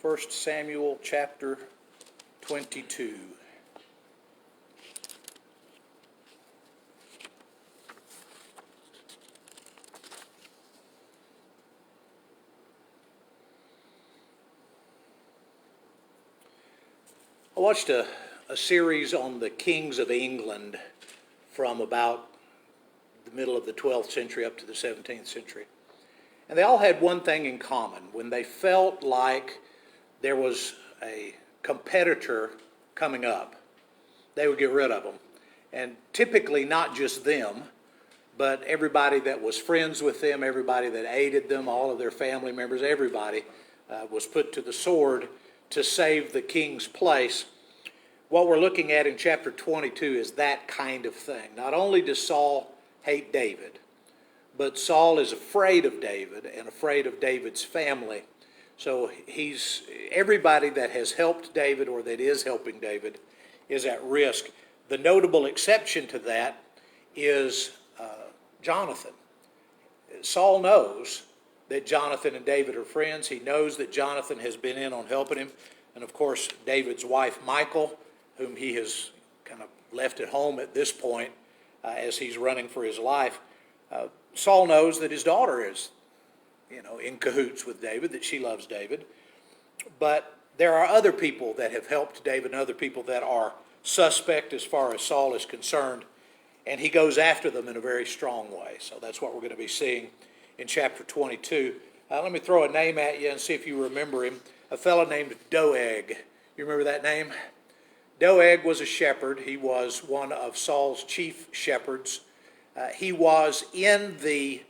1 Samuel chapter 22. I watched a series on the kings of England from about the middle of the 12th century up to the 17th century. And they all had one thing in common. When they felt like there was a competitor coming up, they would get rid of them. And typically not just them, but everybody that was friends with them, everybody that aided them, all of their family members, everybody was put to the sword to save the king's place. What we're looking at in chapter 22 is that kind of thing. Not only does Saul hate David, but Saul is afraid of David and afraid of David's family. So everybody that has helped David or that is helping David is at risk. The notable exception to that is Jonathan. Saul knows that Jonathan and David are friends. He knows that Jonathan has been in on helping him. And of course, David's wife, Michal, whom he has kind of left at home at this point as he's running for his life. Saul knows that his daughter is, in cahoots with David, that she loves David. But there are other people that have helped David and other people that are suspect as far as Saul is concerned. And he goes after them in a very strong way. So that's what we're going to be seeing in chapter 22. Let me throw a name at you and see if you remember him. A fellow named Doeg. You remember that name? Doeg was a shepherd. He was one of Saul's chief shepherds. He was in the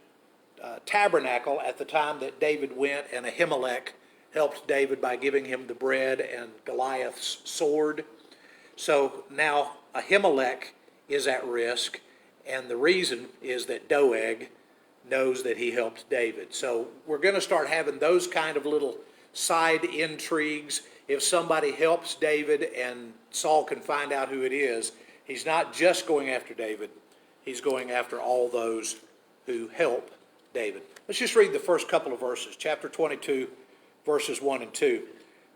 tabernacle at the time that David went, and Ahimelek helped David by giving him the bread and Goliath's sword. So now Ahimelek is at risk, and the reason is that Doeg knows that he helped David. So we're going to start having those kind of little side intrigues. If somebody helps David and Saul can find out who it is, he's not just going after David, he's going after all those who help David. Let's just read the first couple of verses, chapter 22, verses 1 and 2.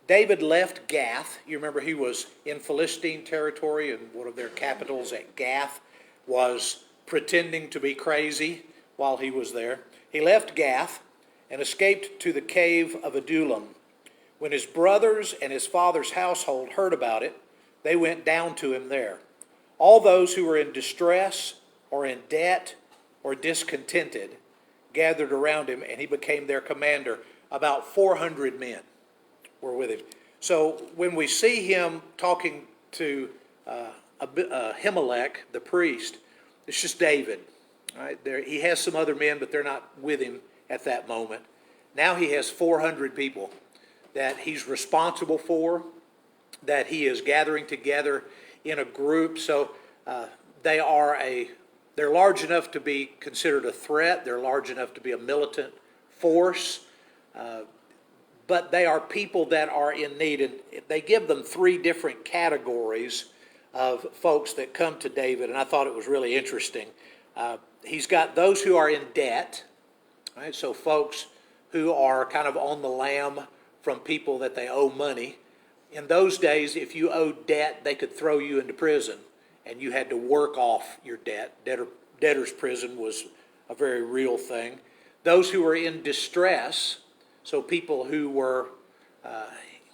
David left Gath. You remember he was in Philistine territory, and one of their capitals at Gath was pretending to be crazy while he was there. He left Gath and escaped to the cave of Adullam. When his brothers and his father's household heard about it, they went down to him there. All those who were in distress or in debt or discontented gathered around him, and he became their commander. About 400 men were with him. So when we see him talking to Ahimelek, the priest, it's just David. Right? He has some other men, but they're not with him at that moment. Now he has 400 people that he's responsible for, that he is gathering together in a group. So they're large enough to be considered a threat. They're large enough to be a militant force. But they are people that are in need. And they give them three different categories of folks that come to David. And I thought it was really interesting. He's got those who are in debt. Right? So folks who are kind of on the lam from people that they owe money. In those days, if you owed debt, they could throw you into prison, and you had to work off your debt. Debtor's prison was a very real thing. Those who were in distress, so people who were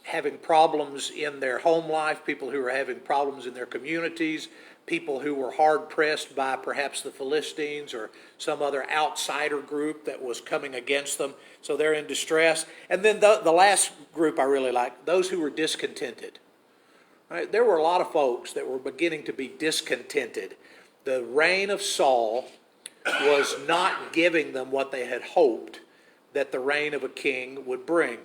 having problems in their home life, people who were having problems in their communities, people who were hard-pressed by perhaps the Philistines or some other outsider group that was coming against them. So they're in distress. And then the last group I really like, those who were discontented. Right? There were a lot of folks that were beginning to be discontented. The reign of Saul was not giving them what they had hoped that the reign of a king would bring.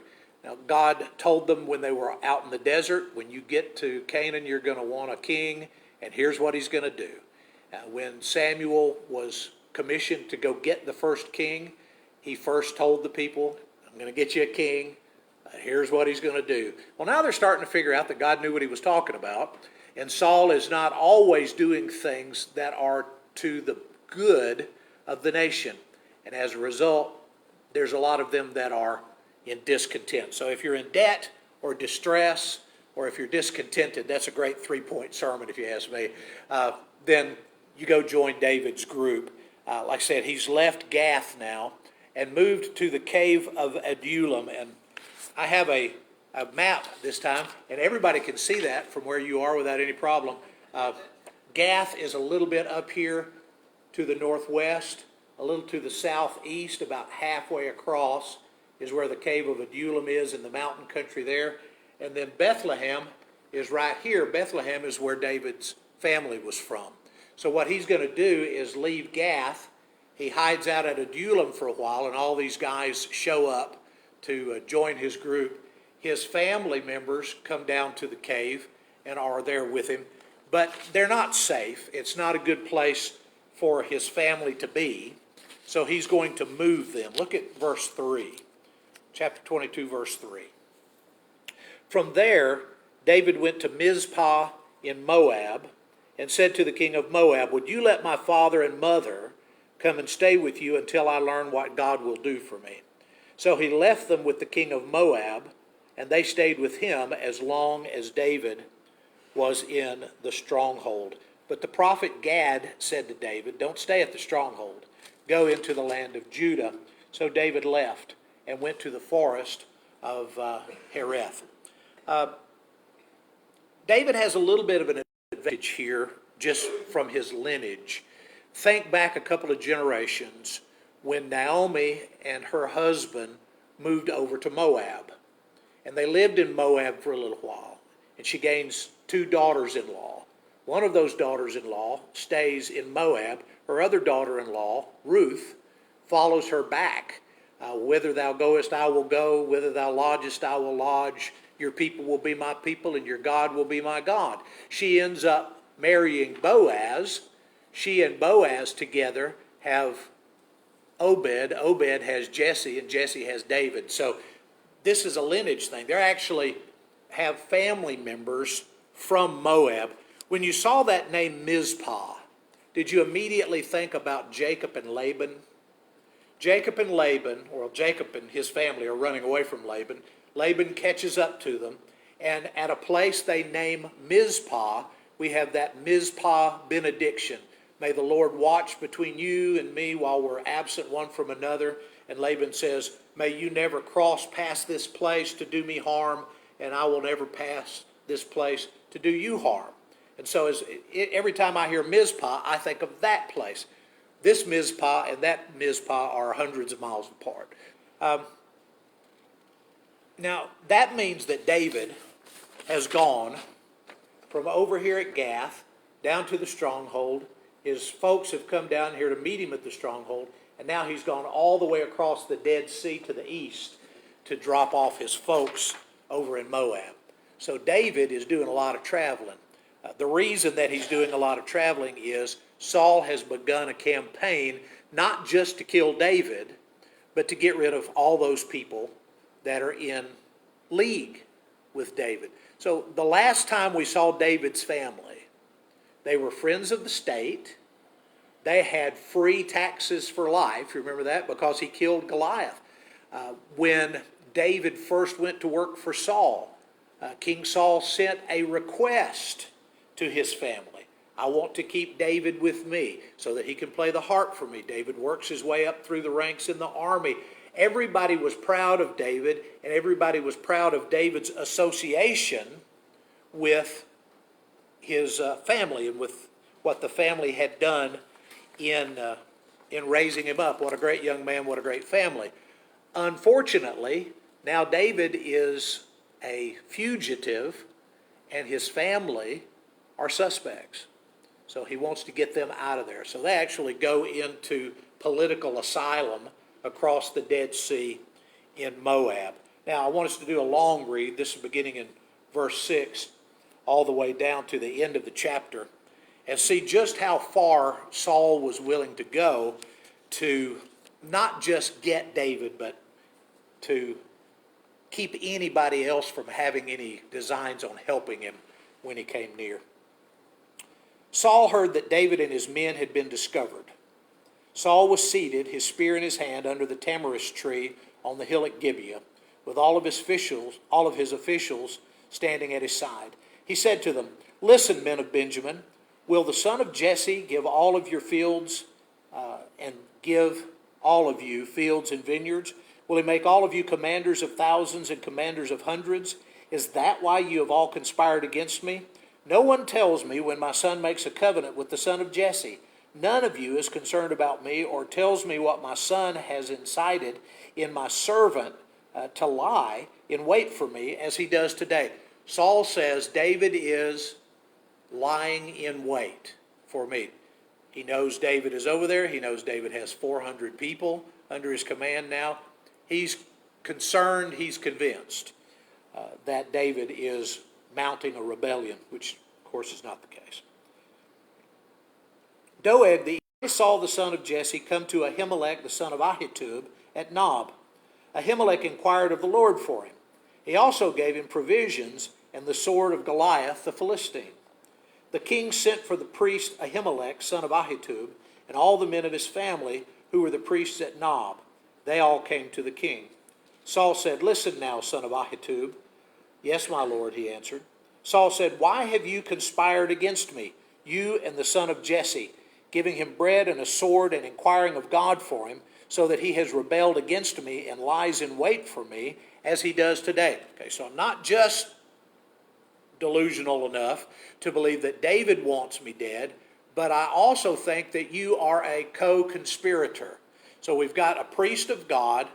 Now, God told them when they were out in the desert, when you get to Canaan, you're going to want a king, and here's what he's going to do. When Samuel was commissioned to go get the first king, he first told the people, I'm going to get you a king. Here's what he's going to do. Well, now they're starting to figure out that God knew what he was talking about, and Saul is not always doing things that are to the good of the nation. And as a result, there's a lot of them that are in discontent. So if you're in debt or distress, or if you're discontented, that's a great three-point sermon if you ask me, then you go join David's group. Like I said, he's left Gath now and moved to the cave of Adullam. And I have a map this time, and everybody can see that from where you are without any problem. Gath is a little bit up here to the northwest, a little to the southeast, about halfway across is where the cave of Adullam is in the mountain country there. And then Bethlehem is right here. Bethlehem is where David's family was from. So what he's going to do is leave Gath. He hides out at Adullam for a while, and all these guys show up to join his group. His family members come down to the cave and are there with him, but they're not safe. It's not a good place for his family to be, so he's going to move them. Look at verse 3, chapter 22, verse 3. From there, David went to Mizpah in Moab and said to the king of Moab, "Would you let my father and mother come and stay with you until I learn what God will do for me?" So he left them with the king of Moab, and they stayed with him as long as David was in the stronghold. But the prophet Gad said to David, "Don't stay at the stronghold. Go into the land of Judah." So David left and went to the forest of Hereth. David has a little bit of an advantage here just from his lineage. Think back a couple of generations when Naomi and her husband moved over to Moab. And they lived in Moab for a little while. And she gains 2 daughters-in-law. One of those daughters-in-law stays in Moab. Her other daughter-in-law, Ruth, follows her back. Whither thou goest, I will go. Whither thou lodgest, I will lodge. Your people will be my people, and your God will be my God. She ends up marrying Boaz. She and Boaz together have Obed. Obed has Jesse, and Jesse has David. So this is a lineage thing. They actually have family members from Moab. When you saw that name Mizpah, did you immediately think about Jacob and Laban? Jacob and Laban, or Jacob and his family are running away from Laban. Laban catches up to them, and at a place they name Mizpah, we have that Mizpah benediction. May the Lord watch between you and me while we're absent one from another. And Laban says, may you never cross past this place to do me harm, and I will never pass this place to do you harm. And so every time I hear Mizpah, I think of that place. This Mizpah and that Mizpah are hundreds of miles apart. Now, that means that David has gone from over here at Gath down to the stronghold. His folks have come down here to meet him at the stronghold, and now he's gone all the way across the Dead Sea to the east to drop off his folks over in Moab. So David is doing a lot of traveling. The reason that he's doing a lot of traveling is Saul has begun a campaign not just to kill David, but to get rid of all those people that are in league with David. So the last time we saw David's family, they were friends of the state. They had free taxes for life. Remember that? Because he killed Goliath. When David first went to work for Saul, King Saul sent a request to his family. I want to keep David with me so that he can play the harp for me. David works his way up through the ranks in the army. Everybody was proud of David, and everybody was proud of David's association with his family and with what the family had done in raising him up. What a great young man, what a great family. Unfortunately, now David is a fugitive, and his family are suspects. So he wants to get them out of there. So they actually go into political asylum across the Dead Sea in Moab. Now, I want us to do a long read. This is beginning in verse 6 all the way down to the end of the chapter, and see just how far Saul was willing to go to not just get David, but to keep anybody else from having any designs on helping him when he came near. Saul heard that David and his men had been discovered. Saul was seated, his spear in his hand, under the tamarisk tree on the hill at Gibeah, with all of his officials standing at his side. He said to them, "Listen, men of Benjamin, will the son of Jesse give all of your fields and give all of you fields and vineyards? Will he make all of you commanders of thousands and commanders of hundreds? Is that why you have all conspired against me? No one tells me when my son makes a covenant with the son of Jesse. None of you is concerned about me or tells me what my son has incited in my servant to lie in wait for me as he does today." Saul says David is lying in wait for me. He knows David is over there. He knows David has 400 people under his command now. He's concerned, he's convinced that David is mounting a rebellion, which of course is not the case. Doeg, the Saul the son of Jesse, come to Ahimelek the son of Ahitub at Nob. Ahimelek inquired of the Lord for him. He also gave him provisions and the sword of Goliath the Philistine. The king sent for the priest Ahimelek son of Ahitub and all the men of his family who were the priests at Nob. They all came to the king. Saul said, "Listen now, son of Ahitub." "Yes, my lord," he answered. Saul said, "Why have you conspired against me, you and the son of Jesse, giving him bread and a sword and inquiring of God for him, so that he has rebelled against me and lies in wait for me as he does today?" Okay, so I'm not just delusional enough to believe that David wants me dead, but I also think that you are a co-conspirator. So we've got a priest of God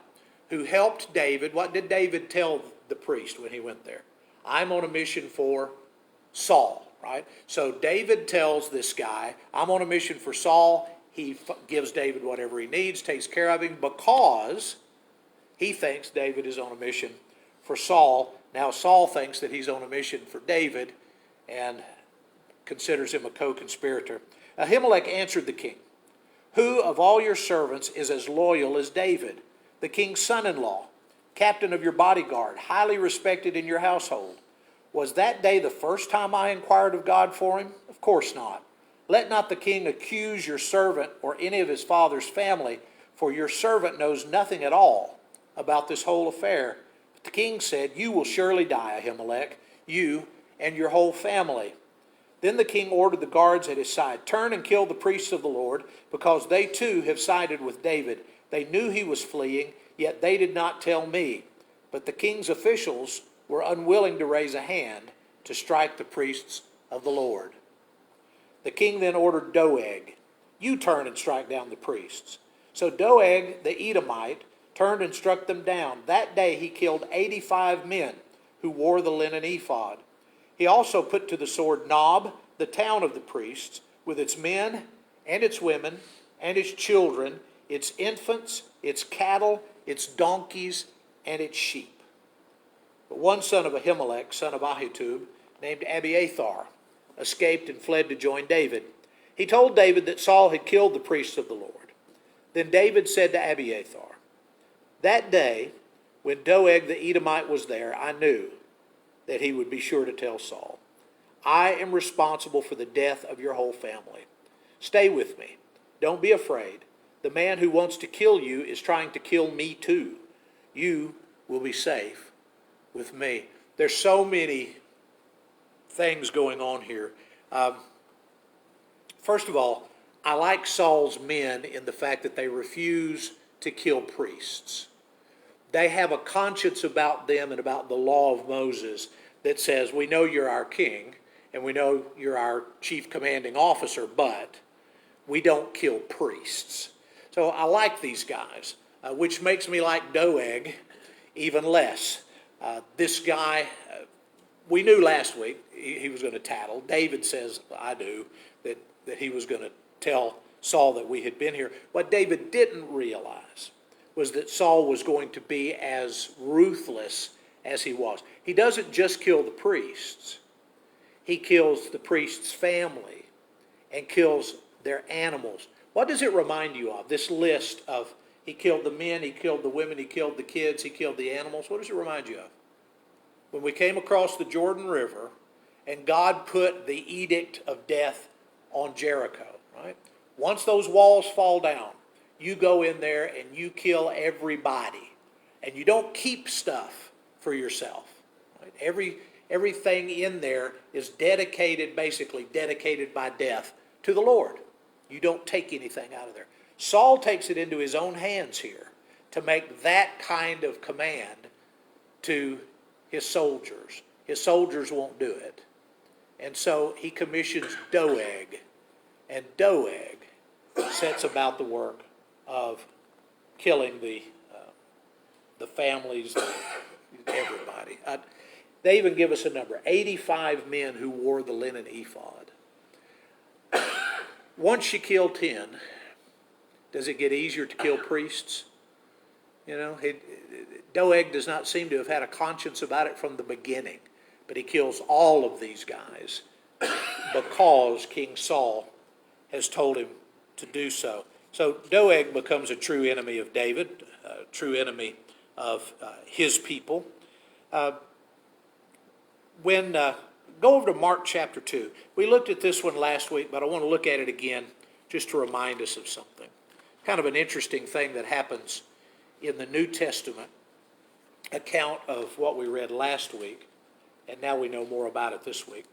who helped David. What did David tell the priest when he went there? "I'm on a mission for Saul," right? So David tells this guy, "I'm on a mission for Saul." He gives David whatever he needs, takes care of him, because he thinks David is on a mission for Saul. Now Saul thinks that he's on a mission for David and considers him a co-conspirator. Ahimelek answered the king, "Who of all your servants is as loyal as David, the king's son-in-law, captain of your bodyguard, highly respected in your household? Was that day the first time I inquired of God for him? Of course not. Let not the king accuse your servant or any of his father's family, for your servant knows nothing at all about this whole affair." But the king said, "You will surely die, Ahimelek, you and your whole family." Then the king ordered the guards at his side, "Turn and kill the priests of the Lord, because they too have sided with David. They knew he was fleeing, yet they did not tell me." But the king's officials were unwilling to raise a hand to strike the priests of the Lord. The king then ordered Doeg, "You turn and strike down the priests." So Doeg the Edomite turned and struck them down. That day he killed 85 men who wore the linen ephod. He also put to the sword Nob, the town of the priests, with its men and its women and its children, its infants, its cattle, its donkeys, and its sheep. But one son of Ahimelek, son of Ahitub, named Abiathar, escaped and fled to join David. He told David that Saul had killed the priests of the Lord. Then David said to Abiathar, "That day, when Doeg the Edomite was there, I knew that he would be sure to tell Saul, 'I am responsible for the death of your whole family. Stay with me. Don't be afraid. The man who wants to kill you is trying to kill me too. You will be safe with me.'" There's so many things going on here. First of all, I like Saul's men in the fact that they refuse to kill priests. They have a conscience about them and about the law of Moses that says, "We know you're our king and we know you're our chief commanding officer, but we don't kill priests." So I like these guys, which makes me like Doeg even less. This guy, we knew last week he was going to tattle. David says, I do, that he was going to tell Saul that we had been here. What David didn't realize was that Saul was going to be as ruthless as he was. He doesn't just kill the priests. He kills the priest's family and kills their animals. What does it remind you of, this list of he killed the men, he killed the women, he killed the kids, he killed the animals? What does it remind you of? When we came across the Jordan River and God put the edict of death on Jericho, right? Once those walls fall down, you go in there and you kill everybody. And you don't keep stuff for yourself. Right? Everything in there is dedicated, basically dedicated by death to the Lord. You don't take anything out of there. Saul takes it into his own hands here to make that kind of command to his soldiers. His soldiers won't do it. And so he commissions Doeg. And Doeg sets about the work of killing the families, everybody. They even give us a number, 85 men who wore the linen ephod. Once you kill 10, does it get easier to kill priests? You know, Doeg does not seem to have had a conscience about it from the beginning, but he kills all of these guys because King Saul has told him to do so. So Doeg becomes a true enemy of David, a true enemy of his people. Go over to Mark chapter 2. We looked at this one last week, but I want to look at it again just to remind us of something. Kind of an interesting thing that happens in the New Testament account of what we read last week, and now we know more about it this week.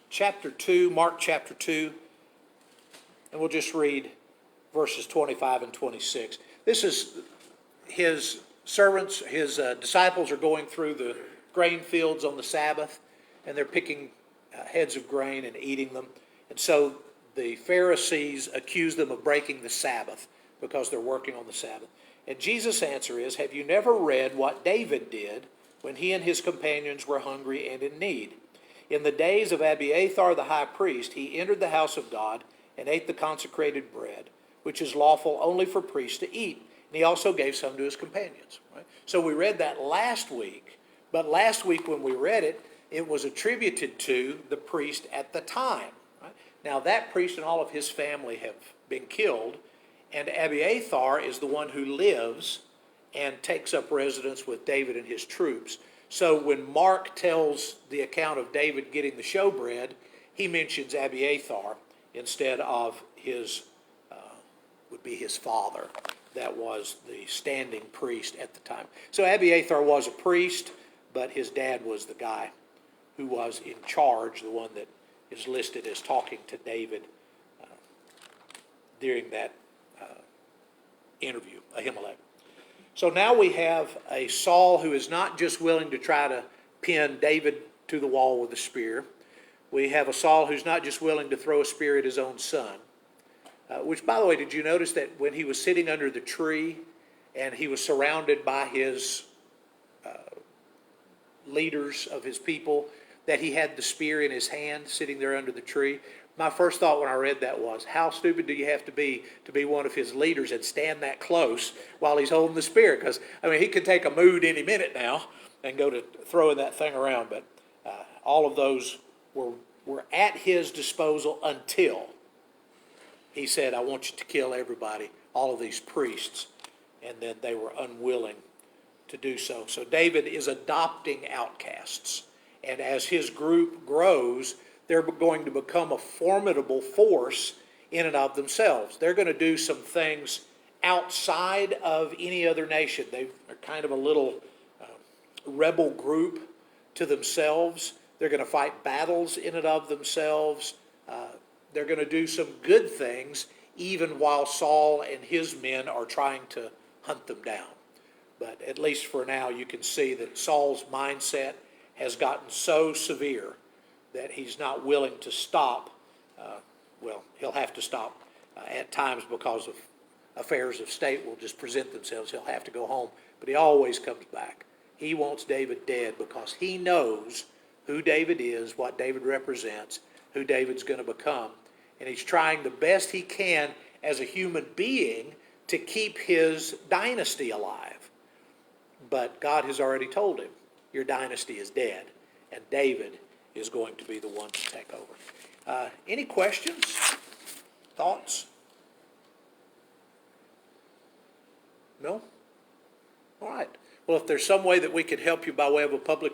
Chapter 2, Mark chapter 2, and we'll just read verses 25 and 26. This is his servants, his disciples are going through the grain fields on the Sabbath, and they're picking heads of grain and eating them. And so the Pharisees accuse them of breaking the Sabbath because they're working on the Sabbath. And Jesus' answer is, have you never read what David did when he and his companions were hungry and in need? In the days of Abiathar the high priest, he entered the house of God and ate the consecrated bread, which is lawful only for priests to eat. And he also gave some to his companions. Right? So we read that last week, but last week when we read it, it was attributed to the priest at the time. Right? Now that priest and all of his family have been killed, and Abiathar is the one who lives and takes up residence with David and his troops. So when Mark tells the account of David getting the showbread, he mentions Abiathar instead of his, would be his father. That was the standing priest at the time. So Abiathar was a priest, but his dad was the guy who was in charge, the one that is listed as talking to David during that interview, Ahimelek. So now we have a Saul who is not just willing to try to pin David to the wall with a spear. We have a Saul who's not just willing to throw a spear at his own son. Which, by the way, did you notice that when he was sitting under the tree and he was surrounded by his leaders of his people, that he had the spear in his hand sitting there under the tree? My first thought when I read that was, how stupid do you have to be one of his leaders and stand that close while he's holding the spear? Because, I mean, he could take a mood any minute now and go to throwing that thing around. But all of those were at his disposal until he said, I want you to kill everybody, all of these priests. And then they were unwilling to do so. So David is adopting outcasts. And as his group grows, they're going to become a formidable force in and of themselves. They're going to do some things outside of any other nation. They are kind of a little rebel group to themselves. They're going to fight battles in and of themselves. They're going to do some good things even while Saul and his men are trying to hunt them down. But at least for now, you can see that Saul's mindset has gotten so severe that he's not willing to stop. He'll have to stop at times because of affairs of state will just present themselves. He'll have to go home, but he always comes back. He wants David dead because he knows who David is, what David represents, who David's going to become. And he's trying the best he can as a human being to keep his dynasty alive. But God has already told him, your dynasty is dead, and David is going to be the one to take over. Any questions? Thoughts? No? All right. Well, if there's some way that we could help you by way of a public